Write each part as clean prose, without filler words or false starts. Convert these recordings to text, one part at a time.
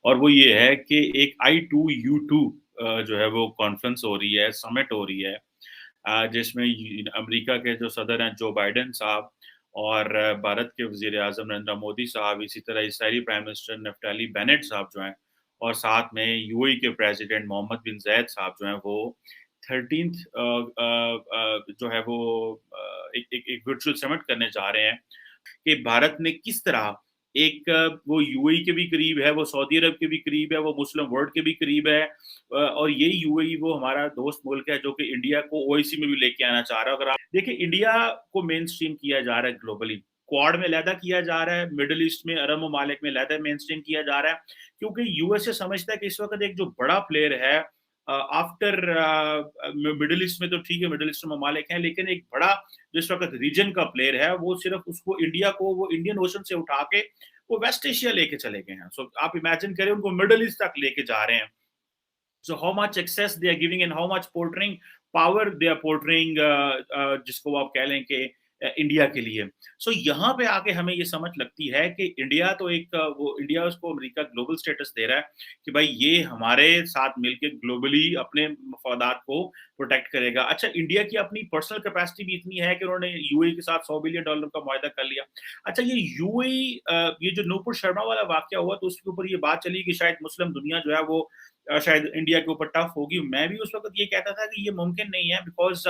اور وہ یہ ہے کہ ایک I2U2 جو ہے وہ کانفرنس ہو رہی ہے، سمٹ ہو رہی ہے، جس میں امریکا کے جو صدر ہیں جو بائیڈن صاحب اور بھارت کے وزیر اعظم نریندر مودی صاحب، اسی طرح اسرائیلی پرائم منسٹر نفتالی بینٹ صاحب جو ہیں، اور ساتھ میں UAE کے پریزیڈنٹ محمد بن زید صاحب جو ہیں وہ 13th جو ہے وہ ایک ورچوئل سمٹ کرنے جا رہے ہیں کہ بھارت نے کس طرح ایک وہ UAE کے بھی قریب ہے، وہ سعودی عرب کے بھی قریب ہے، وہ مسلم ورلڈ کے بھی قریب ہے، اور یہی UAE وہ ہمارا دوست ملک ہے جو کہ انڈیا کو OIC میں بھی لے کے آنا چاہ رہا ہے۔ اگر آپ دیکھیں انڈیا کو مین اسٹریم کیا جا رہا ہے گلوبلی، کوڈ میں علیحدہ کیا جا رہا ہے، مڈل ایسٹ میں عرب ممالک میں علیحدہ مین اسٹریم کیا جا رہا ہے، کیونکہ USA سمجھتا ہے کہ اس وقت ایک جو بڑا پلیئر ہے آفٹر مڈل ایسٹ میں، تو ٹھیک ہے مڈل ایسٹ ممالک ہیں، لیکن ایک بڑا جس وقت ریجن کا پلیئر ہے وہ صرف اس کو انڈیا کو وہ انڈین اوشن سے اٹھا کے وہ ویسٹ ایشیا لے کے چلے گئے ہیں۔ سو آپ امیجن کریں ان کو مڈل ایسٹ تک لے کے جا رہے ہیں۔ So how much access they are giving and how much portraying power they are portraying جس کو آپ کہہ لیں کہ انڈیا کے لیے۔ سو یہاں پہ آ کے ہمیں یہ سمجھ لگتی ہے کہ انڈیا تو ایک وہ انڈیا اس کو امریکہ گلوبل سٹیٹس دے رہا ہے کہ بھائی یہ ہمارے ساتھ مل کے گلوبلی اپنے مفادات کو پروٹیکٹ کرے گا۔ اچھا انڈیا کی اپنی پرسنل کیپیسٹی بھی اتنی ہے کہ انہوں نے UAE کے ساتھ $100 بلین کا معاہدہ کر لیا۔ اچھا یہ UAE یہ جو نوپور شرما والا واقعہ ہوا تو اس کے اوپر یہ بات چلی کہ شاید مسلم دنیا جو ہے وہ شاید انڈیا کے اوپر ٹف ہوگی۔ میں بھی اس وقت یہ کہتا تھا کہ یہ ممکن نہیں ہے because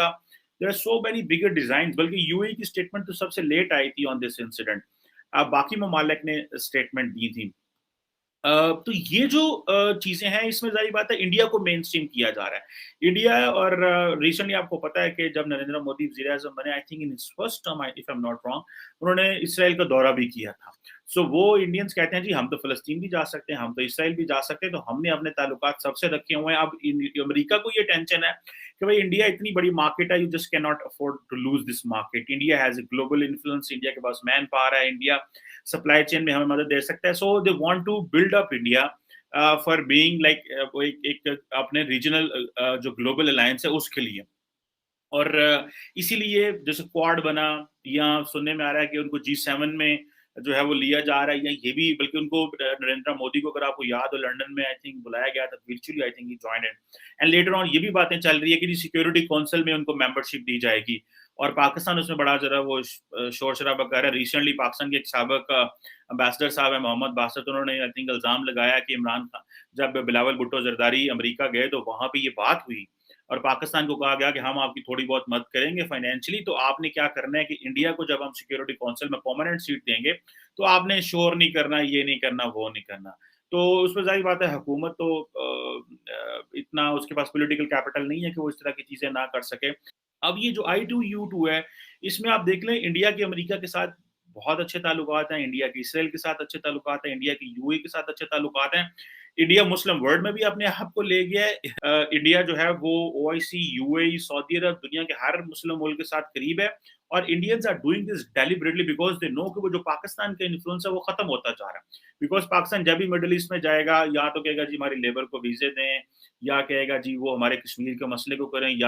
there are so many bigger designs، بلکہ UAE کی اسٹیٹمنٹ تو سب سے لیٹ آئی تھی آن دس انسیڈنٹ، باقی ممالک نے اسٹیٹمنٹ دی تھی۔ تو یہ جو چیزیں ہیں اس میں ظاہر بات ہے انڈیا کو مین اسٹریم کیا جا رہا ہے انڈیا، اور ریسنٹلی آپ کو پتا ہے کہ جب نریندر مودی وزیر اعظم بنے I think in his first term if I am not wrong, انہوں نے اسرائیل کا دورہ بھی کیا تھا۔ سو وہ انڈینس کہتے ہیں جی ہم تو فلسطین بھی جا سکتے ہیں، ہم تو اسرائیل بھی جا سکتے ہیں، تو ہم نے اپنے تعلقات سب سے رکھے ہوئے ہیں۔ اب امریکہ کو یہ ٹینشن ہے کہ بھائی انڈیا اتنی بڑی مارکیٹ ہے، you just can not afford to lose this market, India has a global influence, India کے پاس مین پاور ہے، انڈیا سپلائی چین میں ہمیں مدد دے سکتا ہے۔ So they want to build up India for being like ایک اپنے ریجنل جو گلوبل الائنس ہے اس کے لیے، اور اسی لیے جیسے کوڈ بنا، یا سننے میں آ رہا ہے کہ ان کو G7 میں جو ہے وہ لیا جا رہا ہے، یا یہ بھی بلکہ ان کو نریندر مودی کو اگر آپ کو یاد ہو لنڈن میں آئی تھنک بلایا گیا تھا virtually, I think he joined and later on یہ بھی باتیں چل رہی ہے کہ سیکورٹی کونسل میں ان کو ممبرشپ دی جائے گی، اور پاکستان اس میں بڑا ذرا وہ شور شرابہ کر رہا ہے۔ ریسنٹلی پاکستان کے ایک سابق امبیسڈر صاحب ہیں محمد باسط، انہوں نے آئی تھنک الزام لگایا کہ عمران خان جب بلاول بھٹو زرداری امریکہ گئے تو وہاں پہ یہ بات ہوئی اور پاکستان کو کہا گیا کہ ہم آپ کی تھوڑی بہت مدد کریں گے فائنینشلی، تو آپ نے کیا کرنا ہے کہ انڈیا کو جب ہم سیکورٹی کونسل میں پرماننٹ سیٹ دیں گے تو آپ نے شور نہیں کرنا، یہ نہیں کرنا، وہ نہیں کرنا۔ تو اس میں ظاہر بات ہے حکومت تو اتنا اس کے پاس پولیٹیکل کیپٹل نہیں ہے کہ وہ اس طرح کی چیزیں نہ کر سکے۔ اب یہ جو I2U2 ہے اس میں آپ دیکھ لیں انڈیا کے امریکہ کے ساتھ بہت اچھے تعلقات ہیں، انڈیا کے اسرائیل کے ساتھ اچھے تعلقات ہیں، انڈیا کے UAE کے ساتھ اچھے تعلقات ہیں، انڈیا مسلم ورلڈ میں بھی اپنے آپ کو لے گیا ہے۔ انڈیا جو ہے وہ OIC، UAE، سعودی عرب، دنیا کے ہر مسلم ملک کے ساتھ قریب ہے، اور Indians are doing this deliberately because they know کہ وہ جو پاکستان کا انفلوئنس ہے وہ ختم ہوتا جا رہا ہے، بیکاز پاکستان جب بھی مڈل ایسٹ میں جائے گا یا تو کہے گا جی ہماری لیبر کو ویزے دیں، یا کہے گا جی وہ ہمارے کشمیر کے مسئلے کو کریں، یا